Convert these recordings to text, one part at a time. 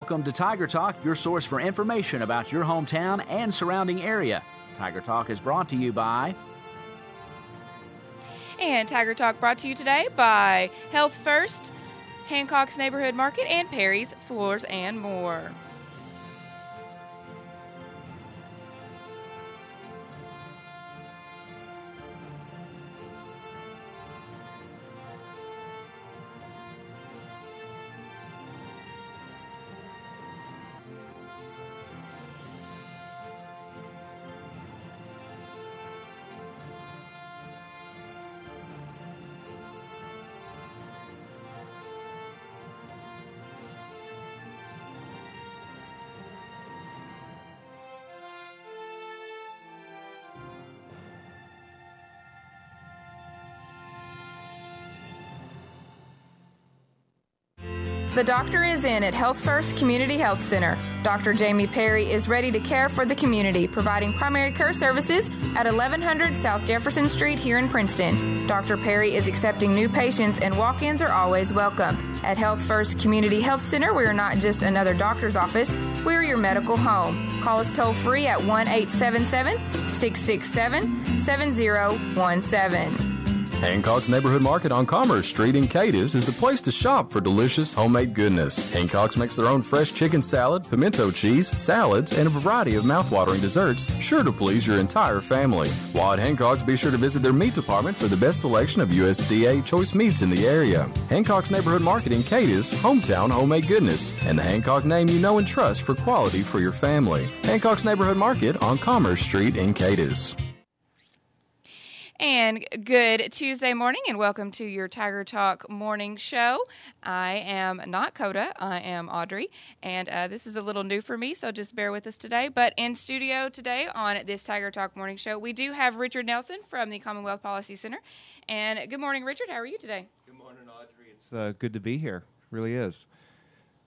Welcome to Tiger Talk, your source for information about your hometown and surrounding area. Tiger Talk is brought to you by... And Tiger Talk brought to you today by Health First, Hancock's Neighborhood Market, and Perry's Floors and More. The doctor is in at Health First Community Health Center. Dr. Jamie Perry is ready to care for the community, providing primary care services at 1100 South Jefferson Street here in Princeton. Dr. Perry is accepting new patients and walk-ins are always welcome. At Health First Community Health Center, we are not just another doctor's office, we are your medical home. Call us toll-free at 1-877-667-7017. Hancock's Neighborhood Market on Commerce Street in Cadiz is the place to shop for delicious homemade goodness. Hancock's makes their own fresh chicken salad, pimento cheese, salads, and a variety of mouth-watering desserts, sure to please your entire family. While at Hancock's, be sure to visit their meat department for the best selection of USDA choice meats in the area. Hancock's Neighborhood Market in Cadiz, hometown homemade goodness, and the Hancock name you know and trust for quality for your family. Hancock's Neighborhood Market on Commerce Street in Cadiz. And good Tuesday morning, and welcome to your Tiger Talk morning show. I am not Coda, I am Audrey, and this is a little new for me, so just bear with us today. But in studio today on this Tiger Talk morning show, we do have Richard Nelson from the Commonwealth Policy Center. And good morning, Richard. How are you today? Good morning, Audrey. It's good to be here. It really is.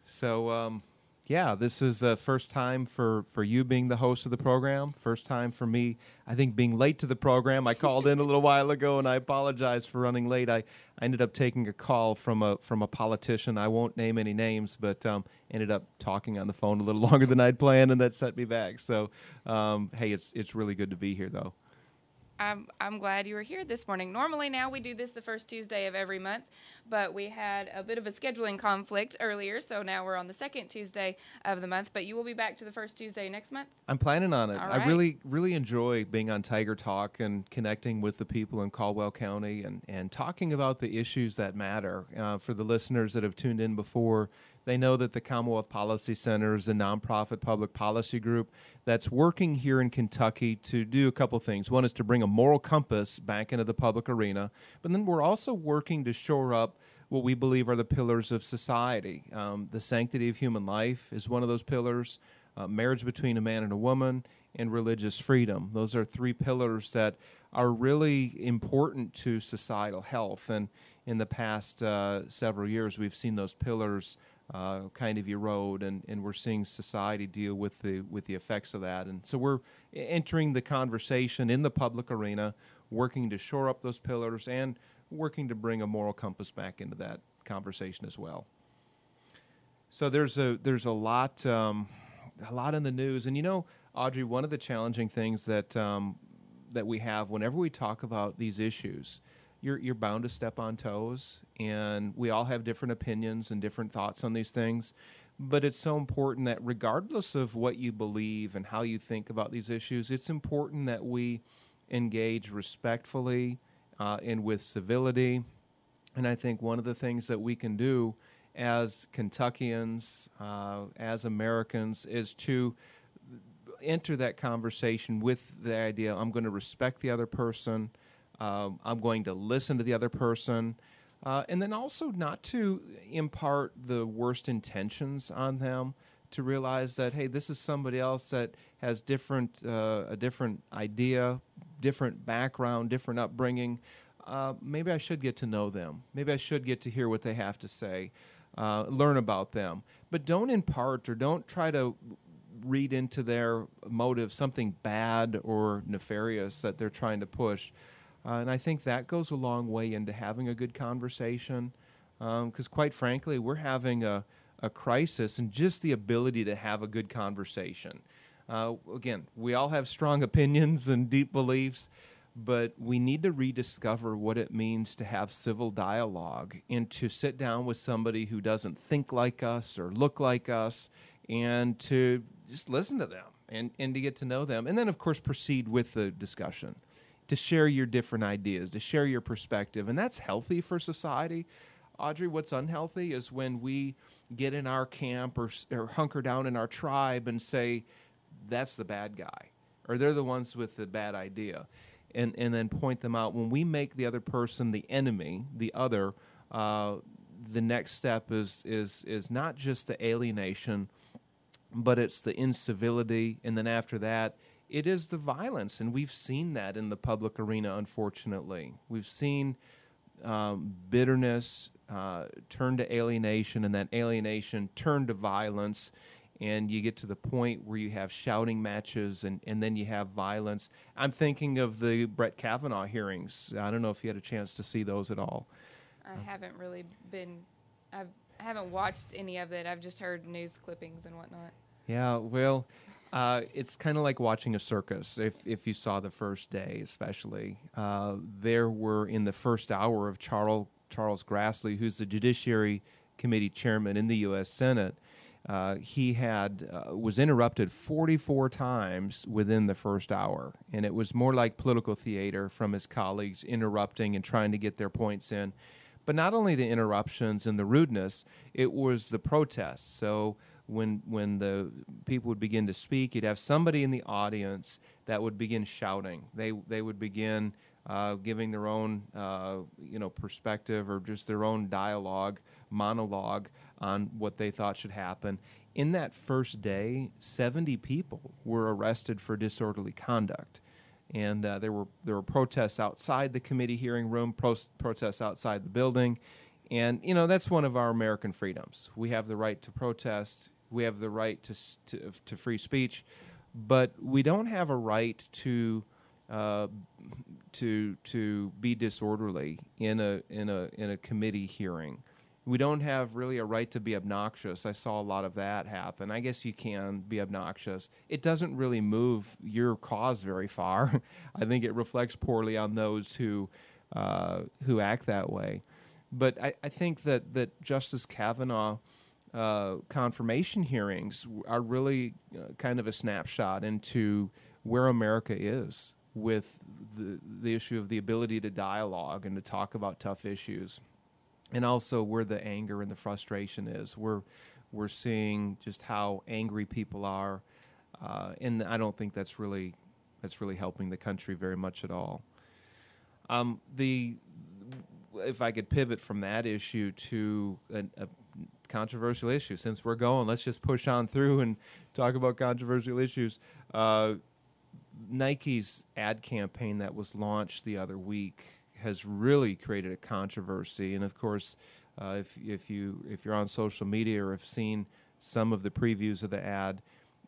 So, yeah, this is the first time for you being the host of the program. First time for me, I think, being late to the program. I called in a little while ago, and I apologize for running late. I ended up taking a call from a politician. I won't name any names, but ended up talking on the phone a little longer than I'd planned, and that set me back. So, hey, it's really good to be here, though. I'm glad you were here this morning. Normally now we do this the first Tuesday of every month, but we had a bit of a scheduling conflict earlier, so now we're on the second Tuesday of the month, but you will be back to the first Tuesday next month? I'm planning on it. All right. I really enjoy being on Tiger Talk and connecting with the people in Caldwell County and talking about the issues that matter. For the listeners that have tuned in before, they know that the Commonwealth Policy Center is a nonprofit public policy group that's working here in Kentucky to do a couple things. One is to bring a moral compass back into the public arena, but then we're also working to shore up what we believe are the pillars of society. The sanctity of human life is one of those pillars, marriage between a man and a woman, and religious freedom. Those are three pillars that are really important to societal health. And in the past several years, we've seen those pillars kind of erode, and we're seeing society deal with the effects of that. And so we're entering the conversation in the public arena, working to shore up those pillars and working to bring a moral compass back into that conversation as well. So there's a lot in the news, and you know, Audrey, one of the challenging things that we have whenever we talk about these issues, you're bound to step on toes, and we all have different opinions and different thoughts on these things. But it's so important that regardless of what you believe and how you think about these issues, it's important that we engage respectfully and with civility. And I think one of the things that we can do as Kentuckians, as Americans, is to enter that conversation with the idea, I'm going to respect the other person, I'm going to listen to the other person, and then also not to impart the worst intentions on them, to realize that, hey, this is somebody else that has a different idea, different background, different upbringing. Maybe I should get to know them. Maybe I should get to hear what they have to say, learn about them. But don't impart or don't try to read into their motive something bad or nefarious that they're trying to push. And I think that goes a long way into having a good conversation, because quite frankly, we're having a a crisis and just the ability to have a good conversation. Again, we all have strong opinions and deep beliefs, but we need to rediscover what it means to have civil dialogue and to sit down with somebody who doesn't think like us or look like us and to just listen to them and to get to know them. And then, of course, proceed with the discussion, to share your different ideas, to share your perspective. And that's healthy for society. Audrey, what's unhealthy is when we get in our camp or hunker down in our tribe and say, that's the bad guy, or they're the ones with the bad idea, and then point them out. When we make the other person the enemy, the other, the next step is not just the alienation, but it's the incivility, and then after that, it is the violence, and we've seen that in the public arena, unfortunately. We've seen bitterness turn to alienation, and that alienation turn to violence, and you get to the point where you have shouting matches, and then you have violence. I'm thinking of the Brett Kavanaugh hearings. I don't know if you had a chance to see those at all. I haven't really I haven't watched any of it. I've just heard news clippings and whatnot. Yeah, well, it's kind of like watching a circus, if you saw the first day especially. There were, in the first hour of Charles Grassley, who's the Judiciary Committee chairman in the U.S. Senate, he was interrupted 44 times within the first hour, and it was more like political theater from his colleagues interrupting and trying to get their points in. But not only the interruptions and the rudeness, it was the protests. So when the people would begin to speak, you'd have somebody in the audience that would begin shouting. They would begin giving their own perspective or just their own monologue on what they thought should happen. In that first day, 70 people were arrested for disorderly conduct. And there were protests outside the committee hearing room, protests outside the building. And, that's one of our American freedoms. We have the right to protest. We have the right to free speech. But we don't have a right to be disorderly in a committee hearing. We don't have really a right to be obnoxious. I saw a lot of that happen. I guess you can be obnoxious. It doesn't really move your cause very far. I think it reflects poorly on those who act that way. But I think that Justice Kavanaugh confirmation hearings are really kind of a snapshot into where America is with the issue of the ability to dialogue and to talk about tough issues. And also where the anger and the frustration is. We're seeing just how angry people are, and I don't think that's really helping the country very much at all. If I could pivot from that issue to a controversial issue, since we're going, let's just push on through and talk about controversial issues. Nike's ad campaign that was launched the other week has really created a controversy, and of course, if you're on social media or have seen some of the previews of the ad,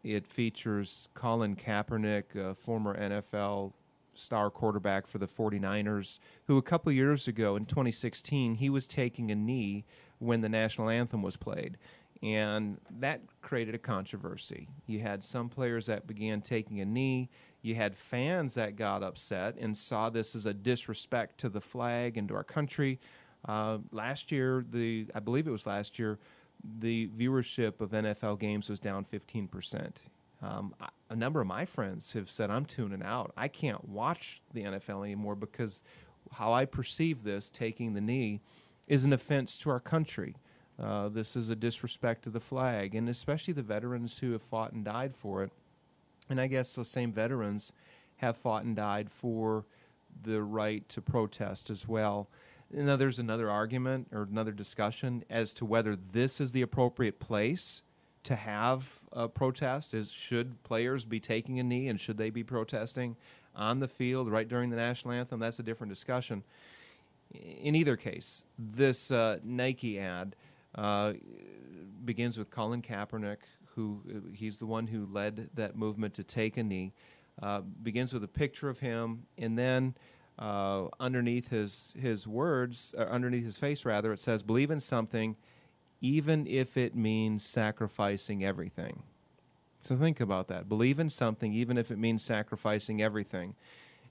it features Colin Kaepernick, a former NFL star quarterback for the 49ers, who a couple years ago in 2016 he was taking a knee when the national anthem was played, and that created a controversy. You had some players that began taking a knee. You had fans that got upset and saw this as a disrespect to the flag and to our country. Last year, I believe it was last year, the viewership of NFL games was down 15%. A number of my friends have said, I'm tuning out. I can't watch the NFL anymore because how I perceive this, taking the knee, is an offense to our country. This is a disrespect to the flag, and especially the veterans who have fought and died for it. And I guess those same veterans have fought and died for the right to protest as well. Now, there's another argument or another discussion as to whether this is the appropriate place to have a protest. Should players be taking a knee, and should they be protesting on the field right during the national anthem? That's a different discussion. In either case, this Nike ad begins with Colin Kaepernick, he's the one who led that movement to take a knee. Begins with a picture of him, and then underneath his words, underneath his face rather, it says, "Believe in something, even if it means sacrificing everything. So think about that. Believe in something, even if it means sacrificing everything.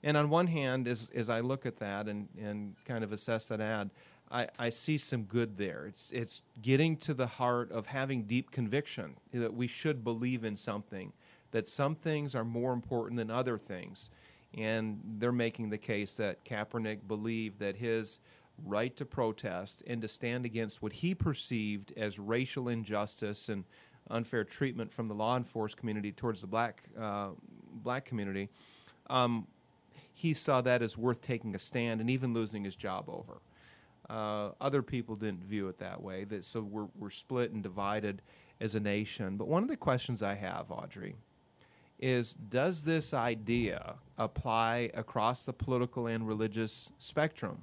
And on one hand, as I look at that and kind of assess that ad, I see some good there. It's getting to the heart of having deep conviction that we should believe in something, that some things are more important than other things. And they're making the case that Kaepernick believed that his right to protest and to stand against what he perceived as racial injustice and unfair treatment from the law enforcement community towards the black community, he saw that as worth taking a stand and even losing his job over. Other people didn't view it that way, so we're split and divided as a nation. But one of the questions I have, Audrey, is does this idea apply across the political and religious spectrum?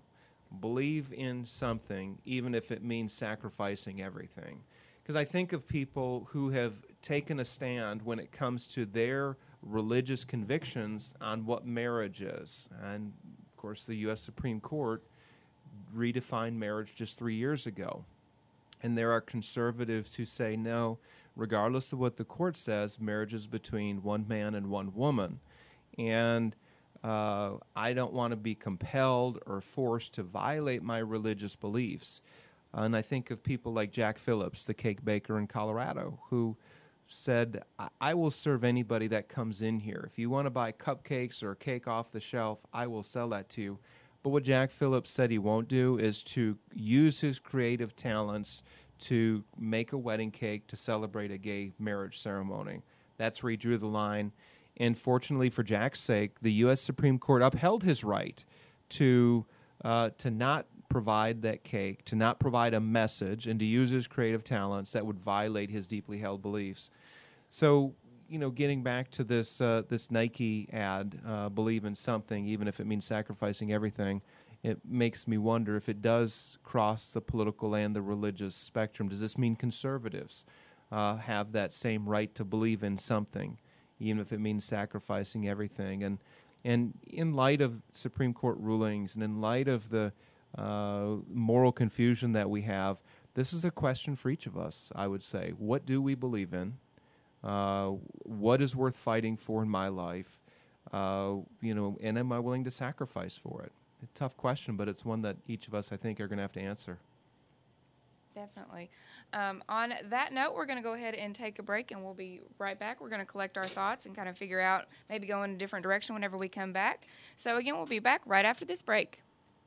Believe in something, even if it means sacrificing everything. Because I think of people who have taken a stand when it comes to their religious convictions on what marriage is. And, of course, the U.S. Supreme Court redefined marriage just 3 years ago. And there are conservatives who say, no, regardless of what the court says, marriage is between one man and one woman. And I don't want to be compelled or forced to violate my religious beliefs. And I think of people like Jack Phillips, the cake baker in Colorado, who said, I will serve anybody that comes in here. If you want to buy cupcakes or a cake off the shelf, I will sell that to you. But what Jack Phillips said he won't do is to use his creative talents to make a wedding cake to celebrate a gay marriage ceremony. That's where he drew the line. And fortunately for Jack's sake, the U.S. Supreme Court upheld his right to not provide that cake, to not provide a message, and to use his creative talents that would violate his deeply held beliefs. So, getting back to this Nike ad, believe in something, even if it means sacrificing everything, it makes me wonder if it does cross the political and the religious spectrum. Does this mean conservatives have that same right to believe in something, even if it means sacrificing everything? And in light of Supreme Court rulings and in light of the moral confusion that we have, this is a question for each of us, I would say. What do we believe in? What is worth fighting for in my life? And am I willing to sacrifice for it? A tough question, but it's one that each of us, I think, are going to have to answer. Definitely. On that note, we're going to go ahead and take a break, and we'll be right back. We're going to collect our thoughts and kind of figure out, maybe go in a different direction whenever we come back. So, again, we'll be back right after this break.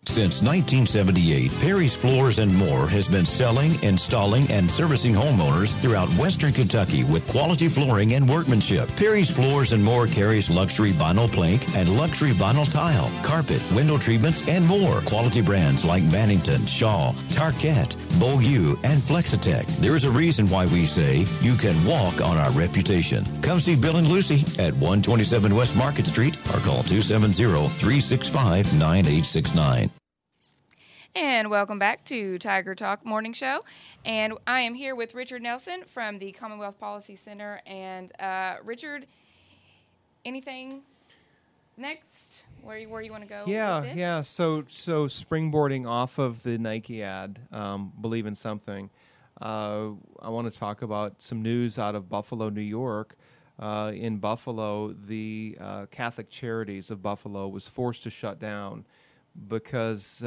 Since 1978, Perry's Floors and More has been selling, installing, and servicing homeowners throughout Western Kentucky with quality flooring and workmanship. Perry's Floors and More carries luxury vinyl plank and luxury vinyl tile, carpet, window treatments, and more. Quality brands like Mannington, Shaw, Tarkett, Beaulieu, and Flexitech. There's a reason why we say you can walk on our reputation. Come see Bill and Lucy at 127 West Market Street or call 270-365-9869. And welcome back to Tiger Talk Morning Show. And I am here with Richard Nelson from the Commonwealth Policy Center. And Richard, anything next? Where you want to go with this? Yeah. So springboarding off of the Nike ad, Believe in Something, I want to talk about some news out of Buffalo, New York. In Buffalo, the Catholic Charities of Buffalo was forced to shut down because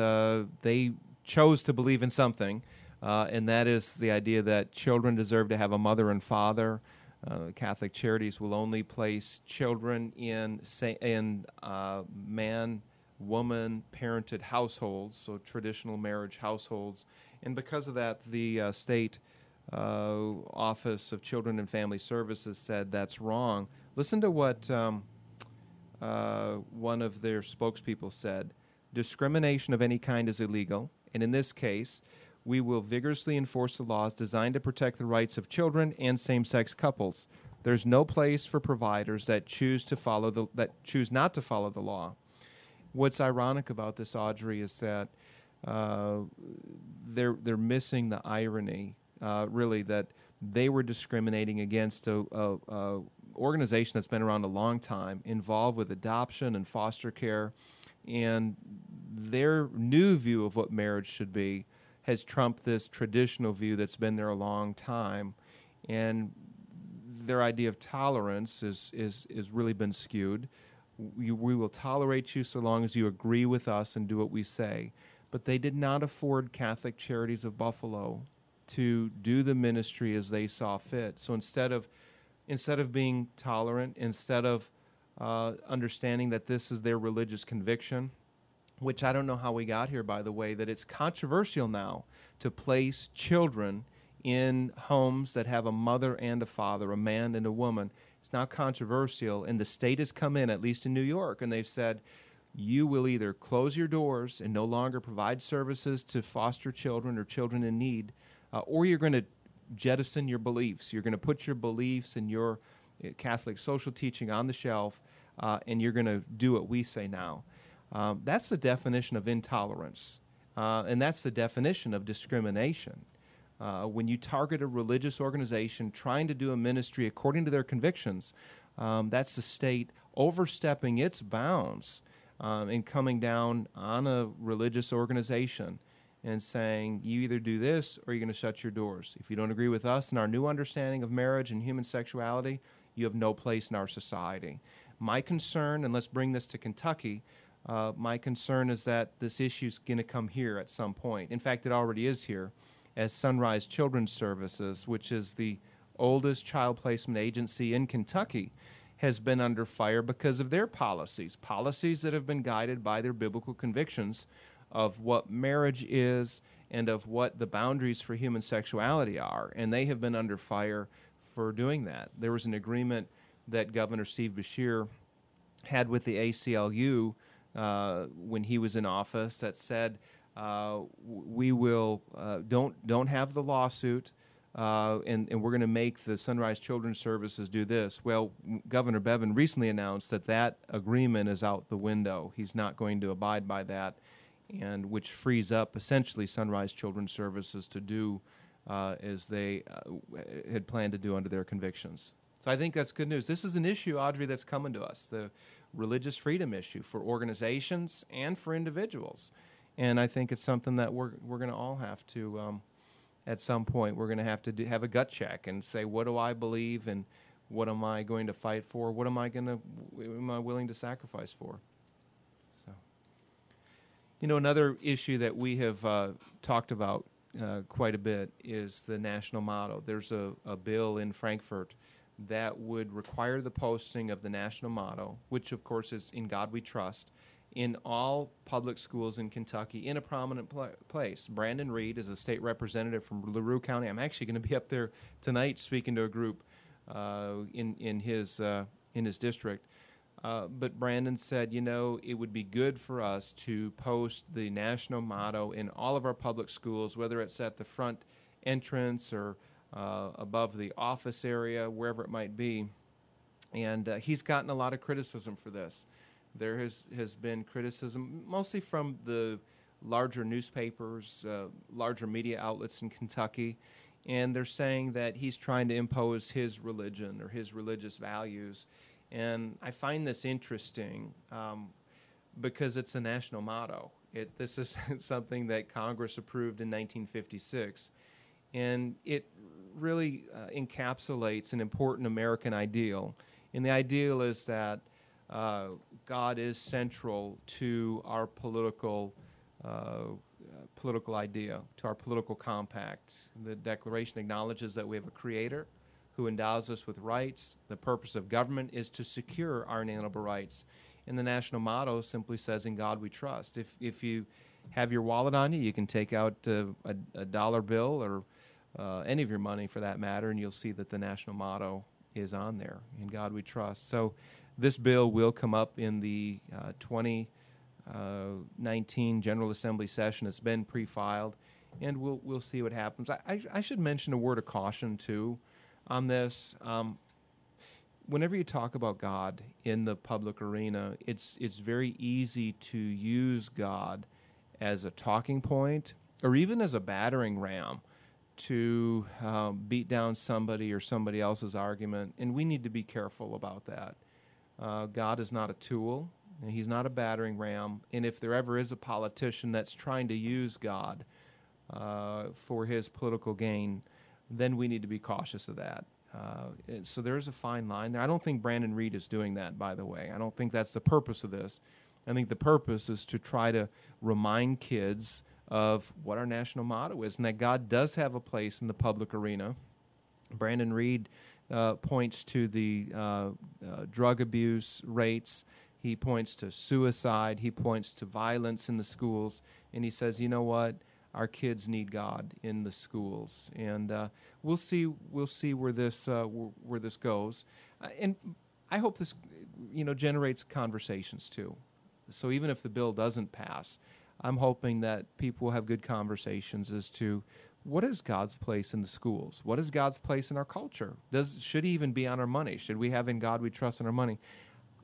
they chose to believe in something, and that is the idea that children deserve to have a mother and father. Catholic Charities will only place children in man-woman parented households, so traditional marriage households. And because of that, the state Office of Children and Family Services said that's wrong. Listen to what one of their spokespeople said. Discrimination of any kind is illegal, and in this case, we will vigorously enforce the laws designed to protect the rights of children and same-sex couples. There's no place for providers that choose not to follow the law. What's ironic about this, Audrey, is that they're missing the irony, really, that they were discriminating against a organization that's been around a long time, involved with adoption and foster care. And their new view of what marriage should be has trumped this traditional view that's been there a long time, and their idea of tolerance is really been skewed. We will tolerate you so long as you agree with us and do what we say. But they did not afford Catholic Charities of Buffalo to do the ministry as they saw fit. So instead of being tolerant, instead of understanding that this is their religious conviction, which I don't know how we got here, by the way, that it's controversial now to place children in homes that have a mother and a father, a man and a woman. It's now controversial, and the state has come in, at least in New York, and they've said, you will either close your doors and no longer provide services to foster children or children in need, or you're going to jettison your beliefs. You're going to put your beliefs and your Catholic social teaching on the shelf, and you're going to do what we say now. That's the definition of intolerance, and that's the definition of discrimination. When you target a religious organization trying to do a ministry according to their convictions, that's the state overstepping its bounds and coming down on a religious organization and saying, you either do this or you're going to shut your doors. If you don't agree with us and our new understanding of marriage and human sexuality, you have no place in our society. My concern, and let's bring this to Kentucky, my concern is that this issue is going to come here at some point. In fact, it already is here, as Sunrise Children's Services, which is the oldest child placement agency in Kentucky, has been under fire because of their policies that have been guided by their biblical convictions of what marriage is and of what the boundaries for human sexuality are. And they have been under fire for doing that. There was an agreement that Governor Steve Beshear had with the ACLU when he was in office that said, we will don't have the lawsuit, and we're going to make the Sunrise Children's Services do this. Well, Governor Bevin recently announced that agreement is out the window. He's not going to abide by that, and which frees up essentially Sunrise Children's Services to do as they had planned to do under their convictions. So I think that's good news. This is an issue, Audrey, that's coming to us, the religious freedom issue for organizations and for individuals. And I think it's something that we're going to all have to, at some point, we're going to have to have a gut check and say, what do I believe and what am I going to fight for? What am I willing to sacrifice for? So, another issue that we have talked about quite a bit is the national motto. There's a bill in Frankfurt that would require the posting of the national motto, which of course is "In God We Trust," in all public schools in Kentucky in a prominent place. Brandon Reed is a state representative from LaRue County. I'm actually going to be up there tonight speaking to a group in his district. But Brandon said, it would be good for us to post the national motto in all of our public schools, whether it's at the front entrance or above the office area, wherever it might be. And he's gotten a lot of criticism for this. There has been criticism, mostly from the larger newspapers, larger media outlets in Kentucky, and they're saying that he's trying to impose his religion or his religious values. And I find this interesting because it's a national motto. This is something that Congress approved in 1956, and it really encapsulates an important American ideal. And the ideal is that God is central to our political idea, to our political compact. The Declaration acknowledges that we have a Creator who endows us with rights. The purpose of government is to secure our inalienable rights. And the national motto simply says, "In God we trust." If you have your wallet on you, you can take out a dollar bill or any of your money for that matter, and you'll see that the national motto is on there, "In God we trust." So this bill will come up in the 2019 General Assembly session. It's been pre-filed, and we'll see what happens. I should mention a word of caution, too, on this. Whenever you talk about God in the public arena, it's very easy to use God as a talking point or even as a battering ram to beat down somebody or somebody else's argument, and we need to be careful about that. God is not a tool, and he's not a battering ram, and if there ever is a politician that's trying to use God for his political gain, then we need to be cautious of that. So there is a fine line there. I don't think Brandon Reed is doing that, by the way. I don't think that's the purpose of this. I think the purpose is to try to remind kids of what our national motto is, and that God does have a place in the public arena. Brandon Reed points to the drug abuse rates. He points to suicide. He points to violence in the schools, and he says, you know what? Our kids need God in the schools, and we'll see where this goes. And I hope this, generates conversations too. So even if the bill doesn't pass, I'm hoping that people will have good conversations as to what is God's place in the schools? What is God's place in our culture? Should he even be on our money? Should we have in God we trust in our money?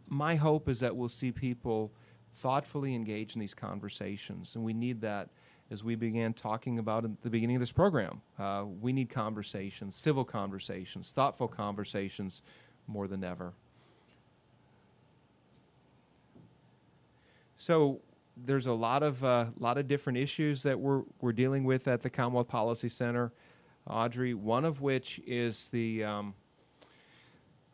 My hope is that we'll see people thoughtfully engage in these conversations, and we need that. As we began talking about at the beginning of this program, we need conversations, civil conversations, thoughtful conversations more than ever. So there's a lot of different issues that we're dealing with at the Commonwealth Policy Center, Audrey. One of which is the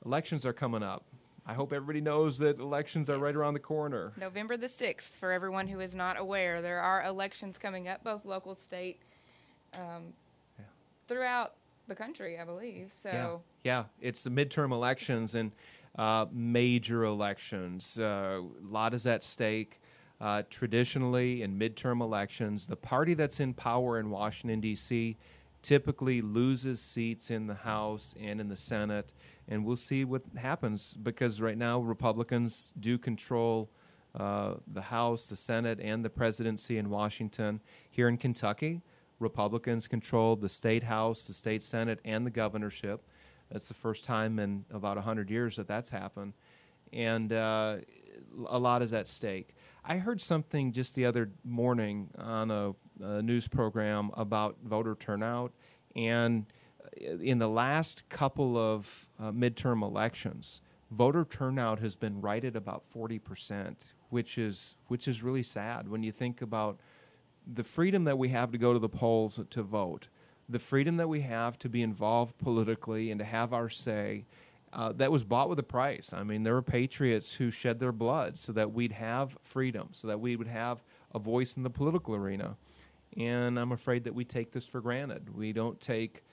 elections are coming up. I hope everybody knows that elections are right around the corner. November the 6th, for everyone who is not aware. There are elections coming up, both local, state, throughout the country, I believe. So Yeah, it's the midterm elections and major elections. A lot is at stake. Traditionally, in midterm elections, the party that's in power in Washington, D.C., typically loses seats in the House and in the Senate, and we'll see what happens, because right now Republicans do control the House, the Senate, and the presidency in Washington. Here in Kentucky, Republicans control the state House, the state Senate, and the governorship. That's the first time in about 100 years that that's happened, and a lot is at stake. I heard something just the other morning on a news program about voter turnout, and in the last couple of midterm elections, voter turnout has been right at about 40%, which is really sad when you think about the freedom that we have to go to the polls to vote, the freedom that we have to be involved politically and to have our say. That was bought with a price. I mean, there were patriots who shed their blood so that we'd have freedom, so that we would have a voice in the political arena. And I'm afraid that we take this for granted. We don't take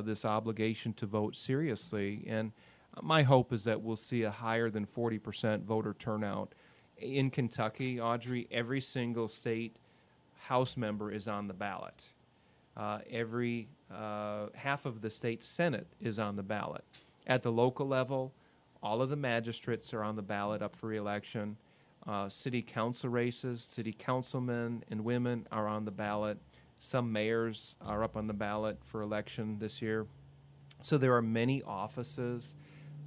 this obligation to vote seriously. And my hope is that we'll see a higher than 40% voter turnout. In Kentucky, Audrey, every single state House member is on the ballot. Every half of the state Senate is on the ballot. At the local level, all of the magistrates are on the ballot up for re-election. City council races, city councilmen and women are on the ballot. Some mayors are up on the ballot for election this year. So there are many offices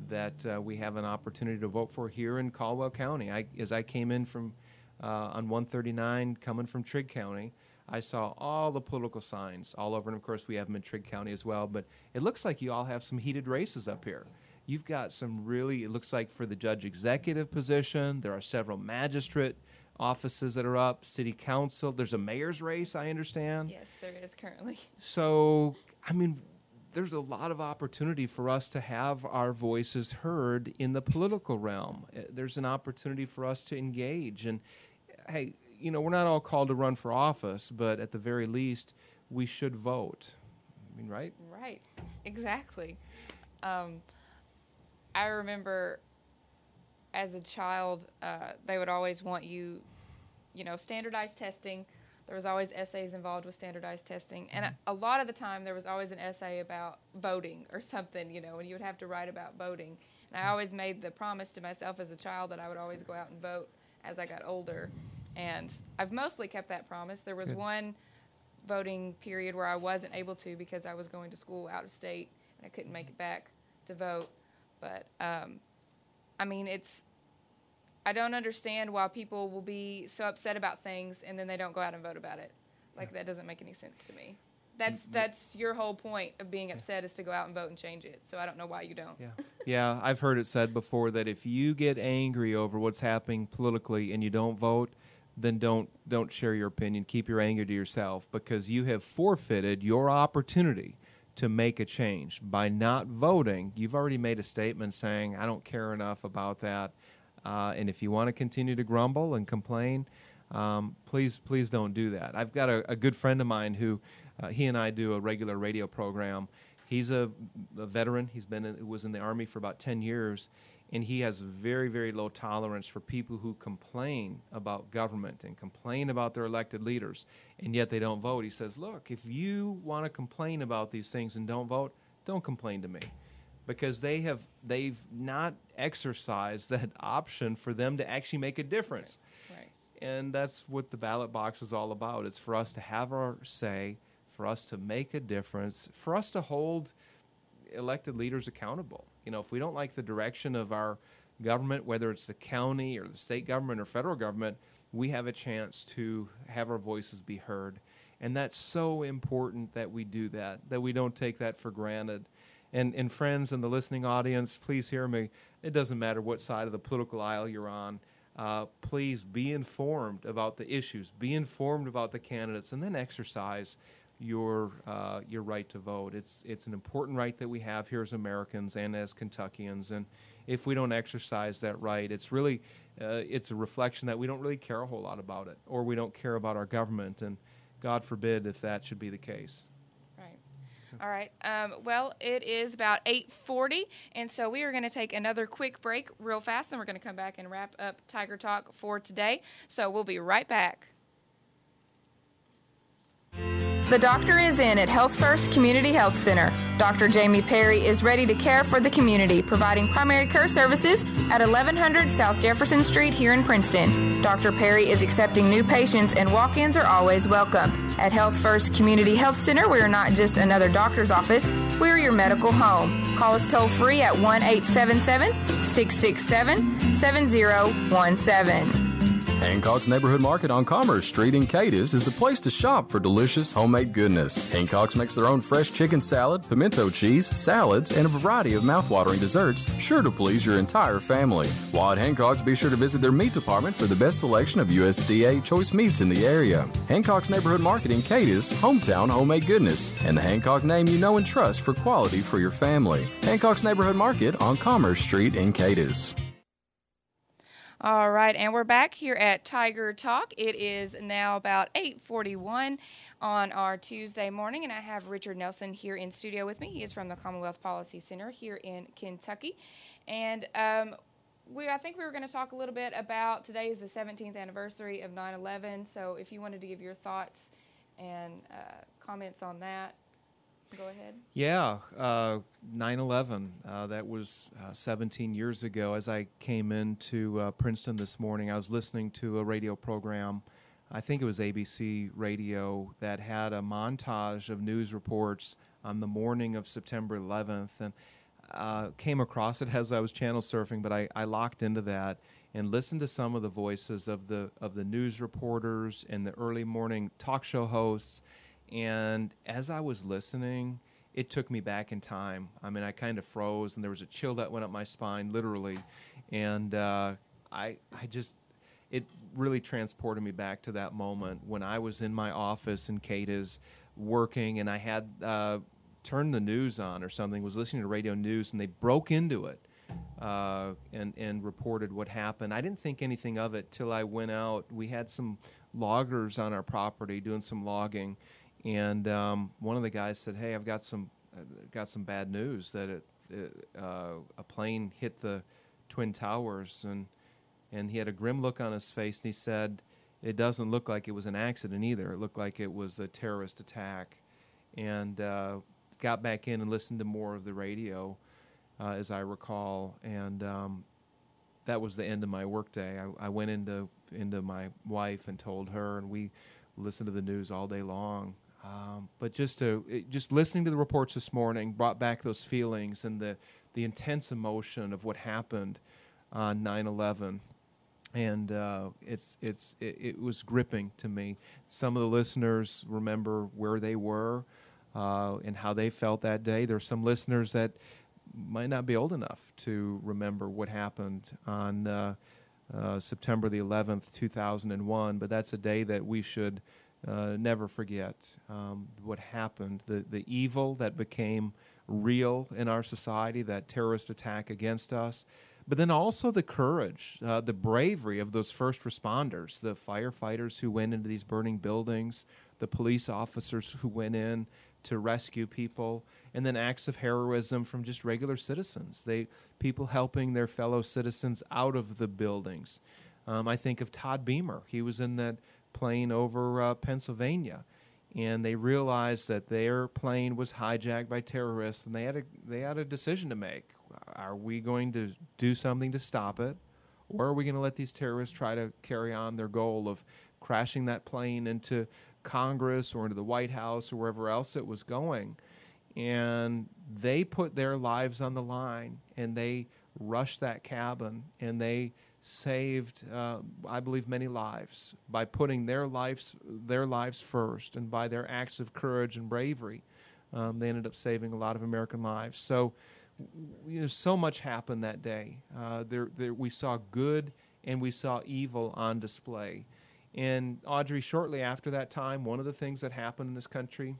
that we have an opportunity to vote for here in Caldwell County. As I came in from on 139, coming from Trigg County, I saw all the political signs all over, and of course we have them in Trigg County as well, but it looks like you all have some heated races up here. You've got some really, it looks like for the judge executive position, there are several magistrate offices that are up, city council, there's a mayor's race, I understand. Yes, there is currently. So, I mean, there's a lot of opportunity for us to have our voices heard in the political realm. There's an opportunity for us to engage, and hey, we're not all called to run for office, but at the very least, we should vote. I mean, right? Right, exactly. I remember as a child, they would always want you, standardized testing. There was always essays involved with standardized testing. And a lot of the time, there was always an essay about voting or something, and you would have to write about voting. And I always made the promise to myself as a child that I would always go out and vote as I got older. And I've mostly kept that promise. There was one voting period where I wasn't able to because I was going to school out of state and I couldn't make it back to vote. But, I don't understand why people will be so upset about things and then they don't go out and vote about it. That doesn't make any sense to me. That's your whole point of being upset is to go out and vote and change it. So I don't know why you don't. Yeah, I've heard it said before that if you get angry over what's happening politically and you don't vote, then don't share your opinion. Keep your anger to yourself, because you have forfeited your opportunity to make a change. By not voting, you've already made a statement saying, I don't care enough about that. And if you want to continue to grumble and complain, please don't do that. I've got a good friend of mine who, he and I do a regular radio program. He's a veteran. Was in the Army for about 10 years. And he has very, very low tolerance for people who complain about government and complain about their elected leaders, and yet they don't vote. He says, look, if you want to complain about these things and don't vote, don't complain to me, because they've not exercised that option for them to actually make a difference. Right. And that's what the ballot box is all about. It's for us to have our say, for us to make a difference, for us to hold elected leaders accountable. If we don't like the direction of our government, whether it's the county or the state government or federal government, we have a chance to have our voices be heard. And that's so important that we do that we don't take that for granted. And friends in the listening audience, please hear me. It doesn't matter what side of the political aisle you're on. Please be informed about the issues, be informed about the candidates, and then exercise your right to vote. It's an important right that we have here as Americans and as Kentuckians, and if we don't exercise that right, it's really it's a reflection that we don't really care a whole lot about it, or we don't care about our government, and God forbid if that should be the case. Right. All right. Well, it is about 8:40, and so we are going to take another quick break real fast, and we're going to come back and wrap up Tiger Talk for today. So we'll be right back. The doctor is in at Health First Community Health Center. Dr. Jamie Perry is ready to care for the community, providing primary care services at 1100 South Jefferson Street here in Princeton. Dr. Perry is accepting new patients, and walk-ins are always welcome. At Health First Community Health Center, we are not just another doctor's office, we are your medical home. Call us toll-free at 1-877-667-7017. Hancock's Neighborhood Market on Commerce Street in Cadiz is the place to shop for delicious homemade goodness. Hancock's makes their own fresh chicken salad, pimento cheese, salads, and a variety of mouth-watering desserts, sure to please your entire family. While at Hancock's, be sure to visit their meat department for the best selection of USDA choice meats in the area. Hancock's Neighborhood Market in Cadiz, hometown homemade goodness, and the Hancock name you know and trust for quality for your family. Hancock's Neighborhood Market on Commerce Street in Cadiz. All right, and we're back here at Tiger Talk. It is now about 8:41 on our Tuesday morning, and I have Richard Nelson here in studio with me. He is from the Commonwealth Policy Center here in Kentucky. And I think we were going to talk a little bit about, today is the 17th anniversary of 9/11, so if you wanted to give your thoughts and comments on that, go ahead. Yeah, 9/11, that was 17 years ago. As I came into Princeton this morning, I was listening to a radio program, I think it was ABC Radio, that had a montage of news reports on the morning of September 11th, and came across it as I was channel surfing, but I locked into that and listened to some of the voices of the news reporters and the early morning talk show hosts. And as I was listening, it took me back in time. I mean, I kind of froze, and there was a chill that went up my spine, literally. And it really transported me back to that moment when I was in my office in Cadiz working, and I had turned the news on or something, was listening to radio news, and they broke into it and reported what happened. I didn't think anything of it till I went out. We had some loggers on our property doing some logging. And one of the guys said, "Hey, I've got some bad news that a plane hit the Twin Towers," and he had a grim look on his face, and he said, "It doesn't look like it was an accident either. It looked like it was a terrorist attack." And got back in and listened to more of the radio, as I recall, and that was the end of my workday. I went into my wife and told her, and we listened to the news all day long. But just listening to the reports this morning brought back those feelings and the intense emotion of what happened on 9/11, and it was gripping to me. Some of the listeners remember where they were and how they felt that day. There are some listeners that might not be old enough to remember what happened on September the 11th, 2001, but that's a day that we should never forget. What happened, the evil that became real in our society, that terrorist attack against us, but then also the courage, the bravery of those first responders, the firefighters who went into these burning buildings, the police officers who went in to rescue people, and then acts of heroism from just regular citizens. People helping their fellow citizens out of the buildings. I think of Todd Beamer. He was in that plane over Pennsylvania, and they realized that their plane was hijacked by terrorists, and they had a decision to make. Are we going to do something to stop it, or are we going to let these terrorists try to carry on their goal of crashing that plane into Congress or into the White House or wherever else it was going? And they put their lives on the line, and they rushed that cabin, and they saved, I believe, many lives by putting their lives first, and by their acts of courage and bravery, they ended up saving a lot of American lives. So, so much happened that day. We saw good and we saw evil on display. And Audrey, shortly after that time, one of the things that happened in this country,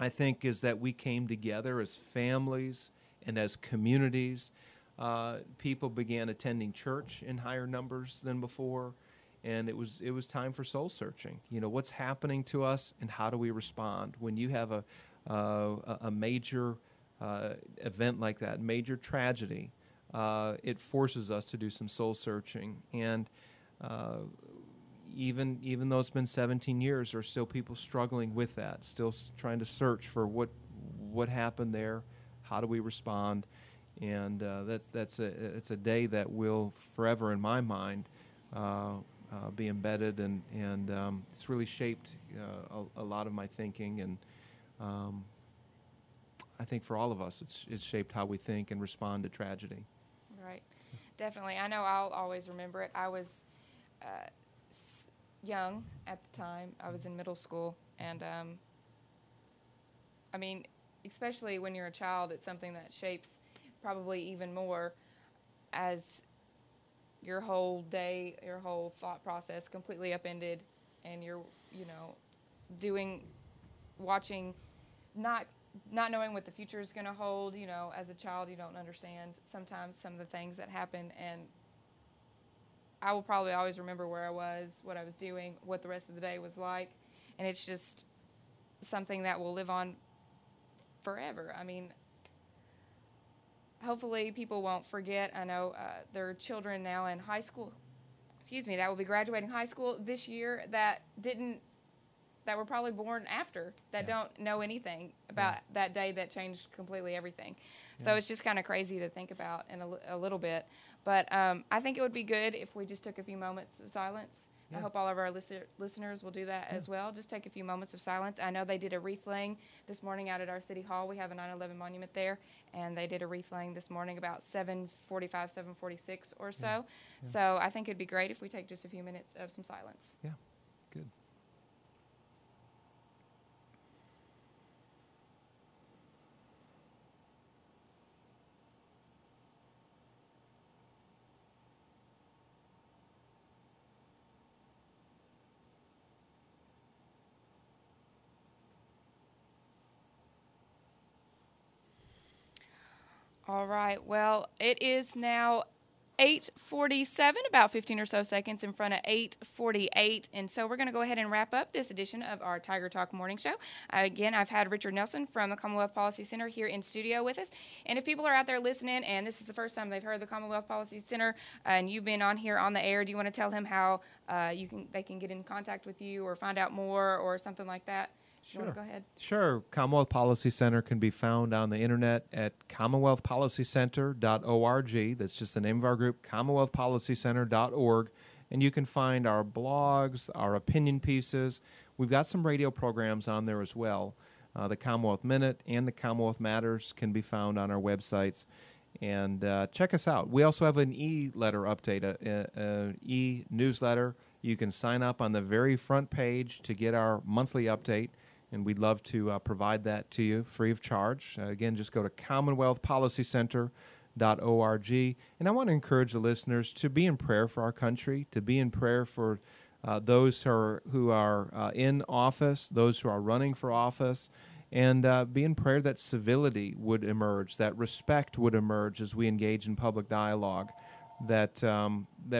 I think, is that we came together as families and as communities. People began attending church in higher numbers than before, and it was time for soul searching. What's happening to us, and how do we respond when you have a major event like that, major tragedy? It forces us to do some soul searching, and even though it's been 17 years, there are still people struggling with that, still trying to search for what happened there, how do we respond, and it's a day that will forever, in my mind, be embedded, and it's really shaped a lot of my thinking, and I think for all of us, it's shaped how we think and respond to tragedy. Right, definitely. I know I'll always remember it. I was young at the time. I was in middle school, and I mean, especially when you're a child, it's something that shapes probably even more as your whole day, your whole thought process completely upended, and you're, watching, not knowing what the future is going to hold. As a child, you don't understand sometimes some of the things that happen, and I will probably always remember where I was, what I was doing, what the rest of the day was like, and it's just something that will live on forever. I mean, hopefully people won't forget. I know there are children now in high school, that will be graduating high school this year that were probably born after, that don't know anything about that day that changed completely everything. Yeah. So it's just kind of crazy to think about in a little bit. But I think it would be good if we just took a few moments of silence. Yeah. I hope all of our listeners will do that as well. Just take a few moments of silence. I know they did a wreath laying this morning out at our city hall. We have a 9/11 monument there, and they did a wreath laying this morning about 7:45, 7:46 or so. Yeah. So I think it'd be great if we take just a few minutes of some silence. Yeah, good. All right. Well, it is now 8:47, about 15 or so seconds in front of 8:48. And so we're going to go ahead and wrap up this edition of our Tiger Talk Morning Show. Again, I've had Richard Nelson from the Commonwealth Policy Center here in studio with us. And if people are out there listening and this is the first time they've heard the Commonwealth Policy Center and you've been on here on the air, do you want to tell them how they can get in contact with you or find out more or something like that? Sure. You want to go ahead? Sure. Commonwealth Policy Center can be found on the internet at commonwealthpolicycenter.org. That's just the name of our group, commonwealthpolicycenter.org. And you can find our blogs, our opinion pieces. We've got some radio programs on there as well. The Commonwealth Minute and the Commonwealth Matters can be found on our websites. And check us out. We also have an e-letter update, an e-newsletter. You can sign up on the very front page to get our monthly update. And we'd love to provide that to you free of charge. Again, just go to commonwealthpolicycenter.org. And I want to encourage the listeners to be in prayer for our country, to be in prayer for those who are in office, those who are running for office, and be in prayer that civility would emerge, that respect would emerge as we engage in public dialogue, that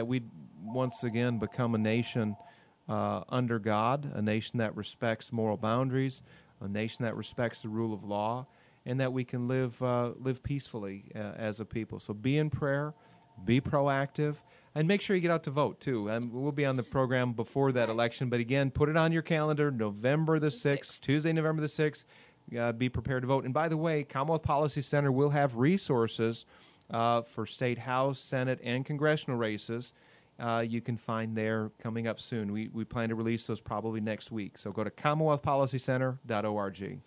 we once again become a nation under God, a nation that respects moral boundaries, a nation that respects the rule of law, and that we can live peacefully as a people. So be in prayer, be proactive, and make sure you get out to vote, too. We'll be on the program before that election, but again, put it on your calendar, November the 6th, Tuesday, November the 6th. Be prepared to vote. And by the way, Commonwealth Policy Center will have resources for State House, Senate, and congressional races. You can find there coming up soon. We plan to release those probably next week. So go to CommonwealthPolicyCenter.org.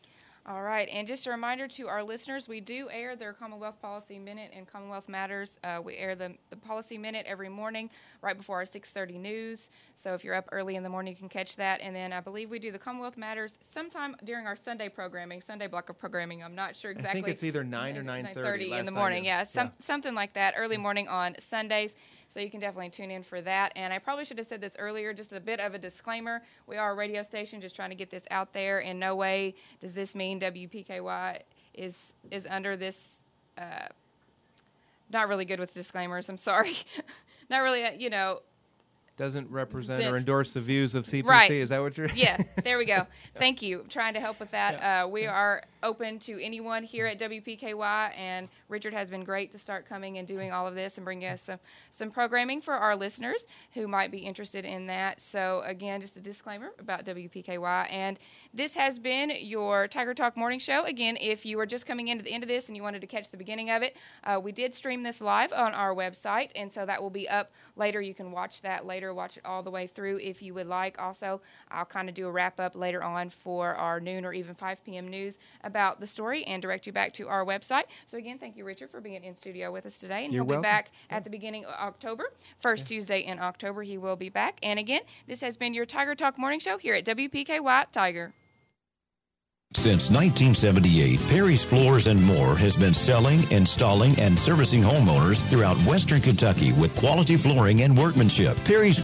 All right, and just a reminder to our listeners, we do air their Commonwealth Policy Minute and Commonwealth Matters. We air the Policy Minute every morning right before our 6:30 news. So if you're up early in the morning, you can catch that. And then I believe we do the Commonwealth Matters sometime during our Sunday programming, Sunday block of programming. I'm not sure exactly. I think it's either 9 or 9:30 in the morning. Something like that, early morning on Sundays. So you can definitely tune in for that. And I probably should have said this earlier, just a bit of a disclaimer. We are a radio station, just trying to get this out there. In no way does this mean WPKY is under this. Not really good with disclaimers. I'm sorry. Not really, Doesn't represent or endorse the views of CPC. Right. Is that what you're... Yeah, there we go. Thank you. I'm trying to help with that. We are open to anyone here at WPKY, and Richard has been great to start coming and doing all of this and bringing us some programming for our listeners who might be interested in that. So, again, just a disclaimer about WPKY. And this has been your Tiger Talk Morning Show. Again, if you were just coming into the end of this and you wanted to catch the beginning of it, we did stream this live on our website, and so that will be up later. You can watch that later. Watch it all the way through if you would like. Also, I'll kind of do a wrap-up later on for our noon or even 5 p.m. news about the story and direct you back to our website. So, again, thank you, Richard, for being in studio with us today. And You're he'll welcome. be back at the beginning of October. First Tuesday in October, he will be back. And, again, this has been your Tiger Talk Morning Show here at WPKY Tiger. Since 1978, Perry's Floors and More has been selling, installing, and servicing homeowners throughout Western Kentucky with quality flooring and workmanship. Perry's